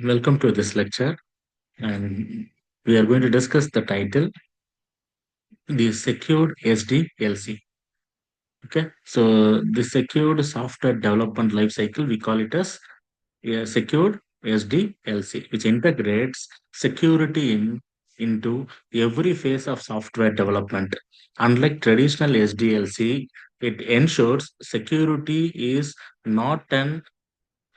Welcome to this lecture, and we are going to discuss the title, the Secured SDLC. Okay, so the Secured Software Development Lifecycle, we call it as a Secured SDLC, which integrates security into every phase of software development. Unlike traditional SDLC, it ensures security is not an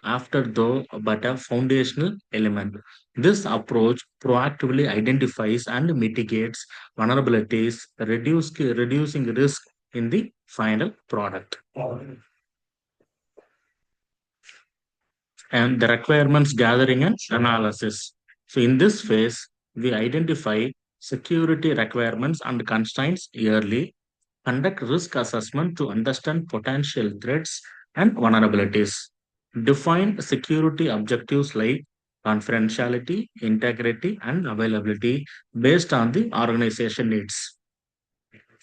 after though but a foundational element. This approach proactively identifies and mitigates vulnerabilities, reducing risk in the final product. And the requirements gathering and analysis. So in this phase, we identify security requirements and constraints yearly, conduct risk assessment to understand potential threats and vulnerabilities, define security objectives like confidentiality, integrity, and availability based on the organization needs.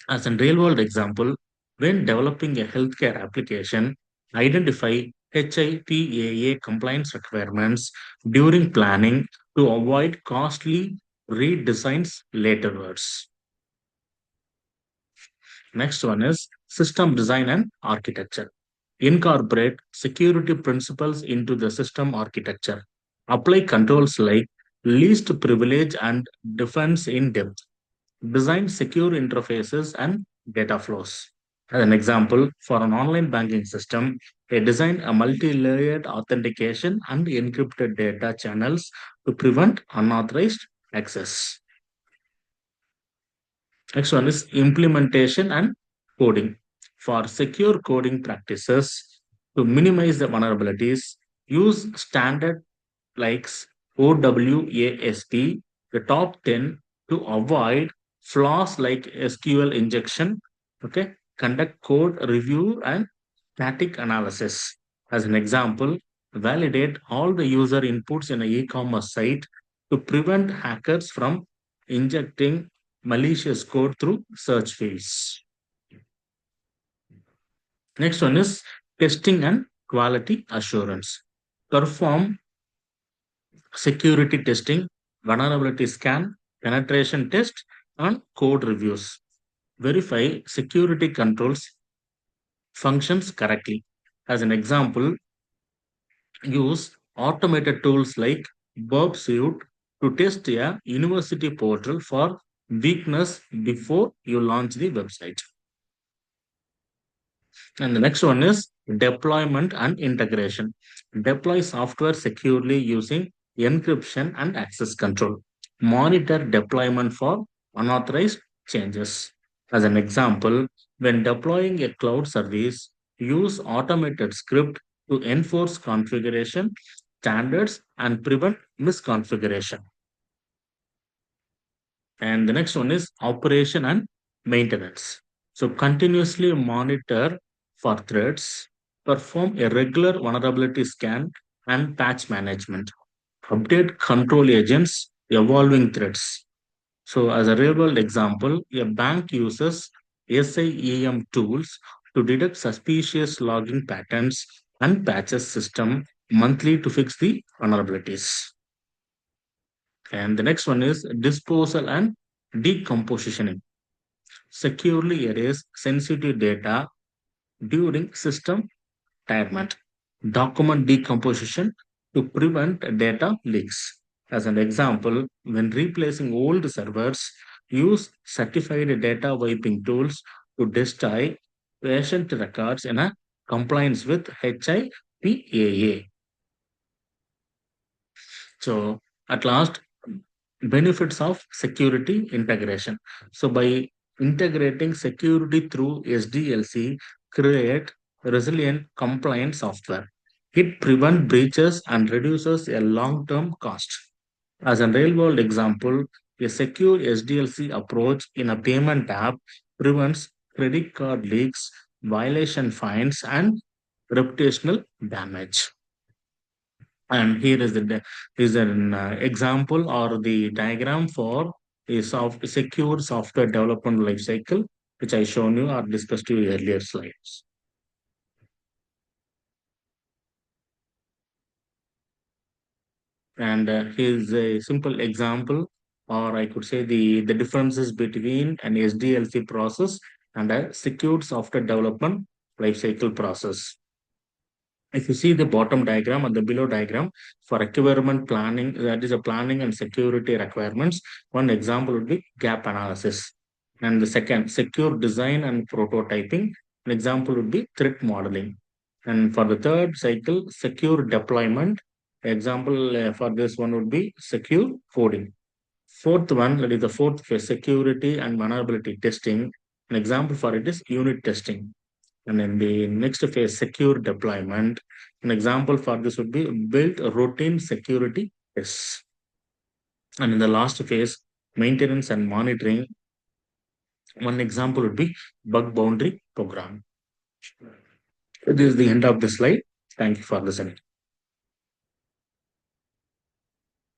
As a real world example, when developing a healthcare application, identify HIPAA compliance requirements during planning to avoid costly redesigns laterwards. Next one is system design and architecture. Incorporate security principles into the system architecture. Apply controls like least privilege and defense in depth. Design secure interfaces and data flows. As an example, for an online banking system, they design a multi-layered authentication and encrypted data channels to prevent unauthorized access. Next one is implementation and coding. For secure coding practices, to minimize the vulnerabilities, use standard likes OWASP, the top 10 to avoid flaws like SQL injection. Okay, conduct code review and static analysis. As an example, validate all the user inputs in an e-commerce site to prevent hackers from injecting malicious code through search fields. Next one is testing and quality assurance. Perform security testing, vulnerability scan, penetration test, and code reviews. Verify security controls functions correctly. As an example, use automated tools like Burp Suite to test a university portal for weakness before you launch the website. And the next one is deployment and integration. Deploy software securely using encryption and access control. Monitor deployment for unauthorized changes. As an example, when deploying a cloud service, use automated script to enforce configuration standards and prevent misconfiguration. And the next one is operation and maintenance. So continuously monitor for threats, perform a regular vulnerability scan and patch management. Update control agents, evolving threats. So as a real world example, a bank uses SIEM tools to detect suspicious login patterns and patches system monthly to fix the vulnerabilities. And the next one is disposal and decompositioning. Securely erase sensitive data during system retirement. Document decomposition to prevent data leaks. As an example, when replacing old servers, use certified data wiping tools to destroy patient records in a compliance with HIPAA. So, at last, benefits of security integration. So by integrating security through SDLC, create resilient compliant software. It prevents breaches and reduces a long-term cost. As a real-world example, a secure SDLC approach in a payment app prevents credit card leaks, violation fines, and reputational damage. And here is is an example or the diagram for a secure software development life cycle, which I shown you or discussed you earlier slides. And here's a simple example, or I could say the differences between an SDLC process and a secured software development lifecycle process. If you see the bottom diagram and the below diagram for requirement planning, that is a planning and security requirements. One example would be gap analysis. And the second, secure design and prototyping. An example would be threat modeling. And for the third cycle, secure deployment. Example for this one would be secure coding. Fourth one, that is the fourth phase, security and vulnerability testing. An example for it is unit testing. And then the next phase, secure deployment. An example for this would be build routine security tests. And in the last phase, maintenance and monitoring. One example would be bug boundary program. This is the end of the slide. Thank you for listening.